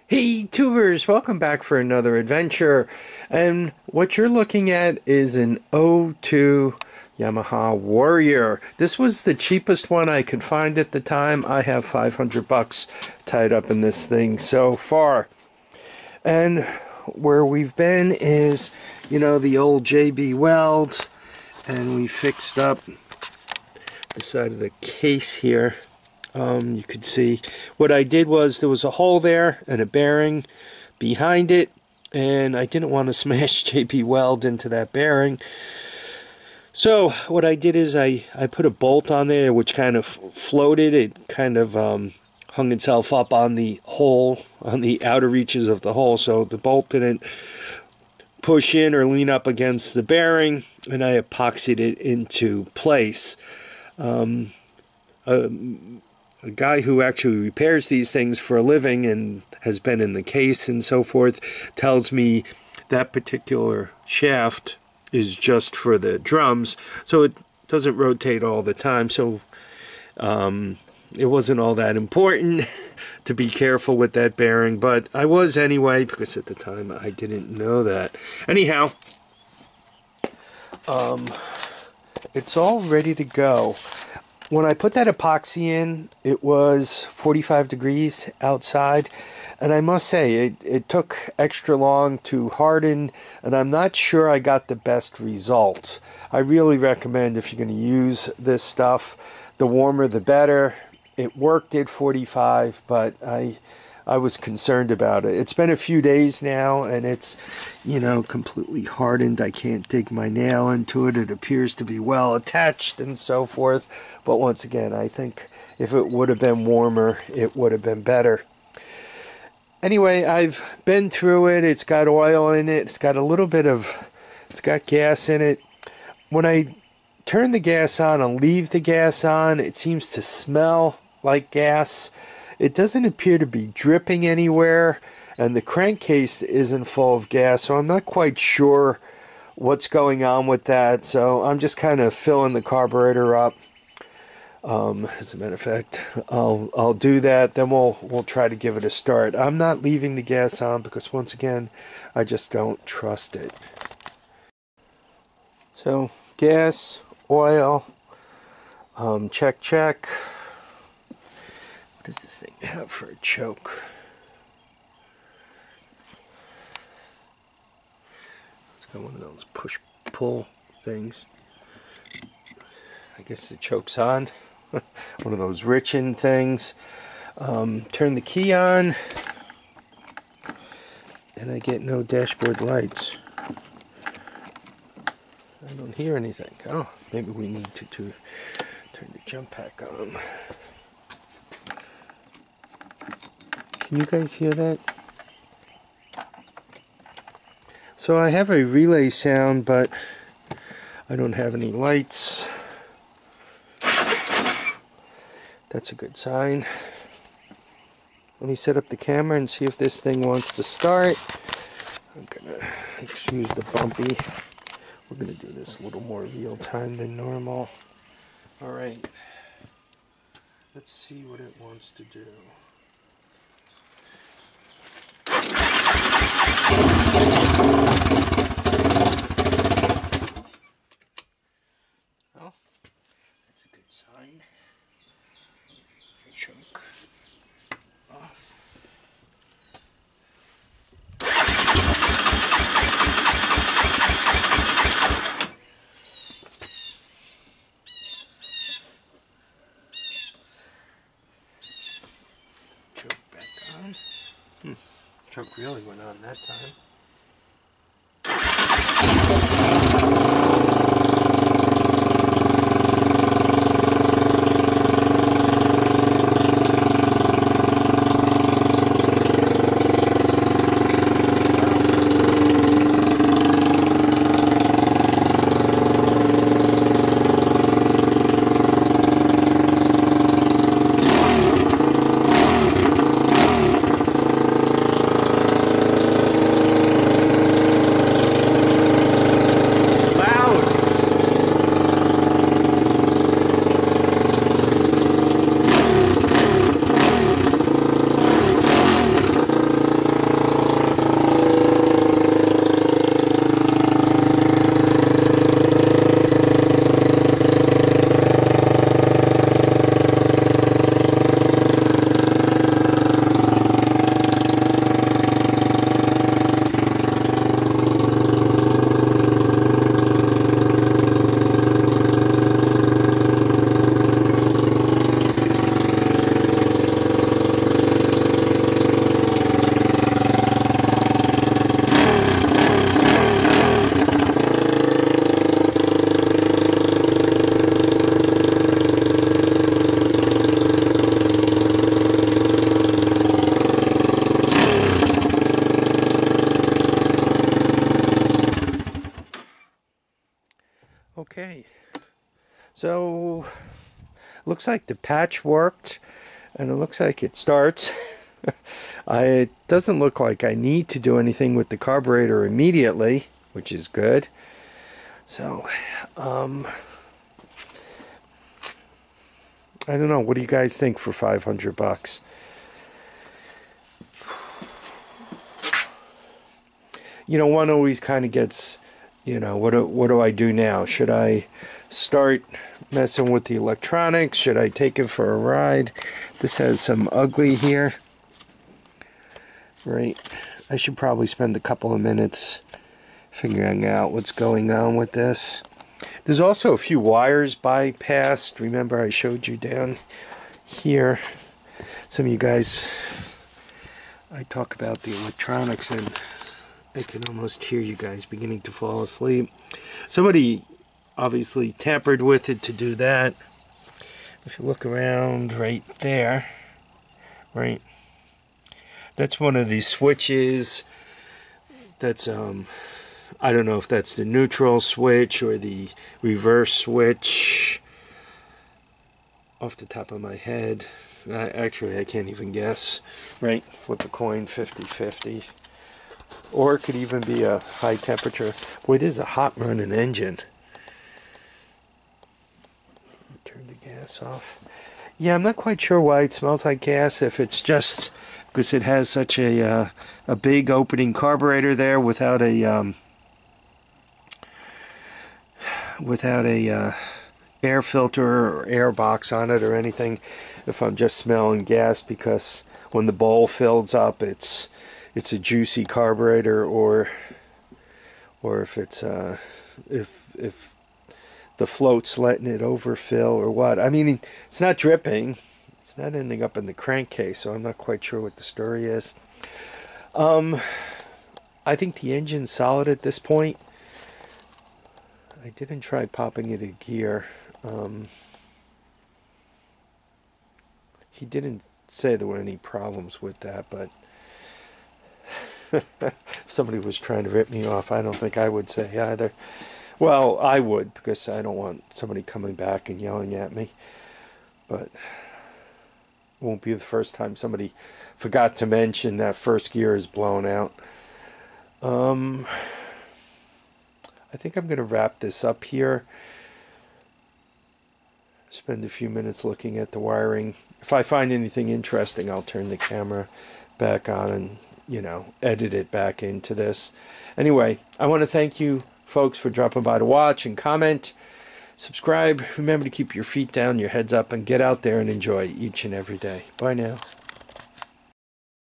Hey tubers, welcome back for another adventure. And what you're looking at is an '02 Yamaha Warrior. This was the cheapest one I could find at the time. I have 500 bucks tied up in this thing so far. And where we've been is, the old JB Weld, and we fixed up the side of the case here. You could see what I did was there was a hole there and a bearing behind it, and I didn't want to smash JB Weld into that bearing. So what I did is I put a bolt on there which kind of floated. It kind of hung itself up on the hole, on the outer reaches of the hole, so the bolt didn't push in or lean up against the bearing, and I epoxied it into place. A guy who actually repairs these things for a living and has been in the case and so forth tells me that particular shaft is just for the drums, so it doesn't rotate all the time, so it wasn't all that important to be careful with that bearing, but I was anyway, because at the time I didn't know that. Anyhow, it's all ready to go. When I put that epoxy in, it was 45 degrees outside, and I must say it took extra long to harden, and I'm not sure I got the best result. I really recommend, if you're going to use this stuff, the warmer the better. It worked at 45, but I was concerned about it. It's been a few days now, and it's, completely hardened. I can't dig my nail into it. It appears to be well attached and so forth. But once again, I think if it would have been warmer, it would have been better. Anyway, I've been through it. It's got oil in it. It's got it's got gas in it. When I turn the gas on and leave the gas on, it seems to smell like gas. It doesn't appear to be dripping anywhere, and the crankcase isn't full of gas, so I'm not quite sure what's going on with that. So I'm just kind of filling the carburetor up. As a matter of fact, I'll do that. Then we'll try to give it a start. I'm not leaving the gas on because, once again, I just don't trust it. So gas, oil, check. What does this thing have for a choke? It's got one of those push-pull things. I guess the choke's on. One of those Richin things. Turn the key on, and I get no dashboard lights. I don't hear anything. Oh, maybe we need to turn the jump pack on. Can you guys hear that? So I have a relay sound, but I don't have any lights. That's a good sign. Let me set up the camera and see if this thing wants to start. I'm gonna excuse the bumpy. We're gonna do this a little more real time than normal. Alright. Let's see what it wants to do. Oh, that's a good sign. Choke off. Choke back on. Choke really went on that time. Okay, so looks like the patch worked, and it looks like it starts. It doesn't look like I need to do anything with the carburetor immediately, which is good. So, I don't know. What do you guys think for 500 bucks? You know, one always kind of gets, you know, what do I do now? Should I start messing with the electronics? Should I take it for a ride? This has some ugly here. Right. I should probably spend a couple of minutes figuring out what's going on with this. There's also a few wires bypassed. Remember I showed you down here. Some of you guys, I talk about the electronics and I can almost hear you guys beginning to fall asleep. Somebody obviously tampered with it to do that. If you look around right there, right, that's one of these switches. That's I don't know if that's the neutral switch or the reverse switch off the top of my head. Actually, I can't even guess. Right, flip a coin, 50-50. Or it could even be a high temperature. Boy, this is a hot running engine. Turn the gas off. Yeah, I'm not quite sure why it smells like gas. If it's just because it has such a big opening carburetor there without a air filter or air box on it or anything. If I'm just smelling gas because when the bowl fills up, it's a juicy carburetor, or if it's if the float's letting it overfill or what. I mean, it's not dripping, it's not ending up in the crankcase, so I'm not quite sure what the story is. I think the engine's solid at this point. I didn't try popping it a gear. He didn't say there were any problems with that, but if somebody was trying to rip me off, I don't think I would say either. Well, I would, because I don't want somebody coming back and yelling at me. But it won't be the first time somebody forgot to mention that first gear is blown out. I think I'm going to wrap this up here. Spend a few minutes looking at the wiring. If I find anything interesting, I'll turn the camera back on and, you know, edit it back into this. Anyway, I want to thank you folks for dropping by to watch and comment. Subscribe. Remember to keep your feet down, your heads up, and get out there and enjoy each and every day. Bye now.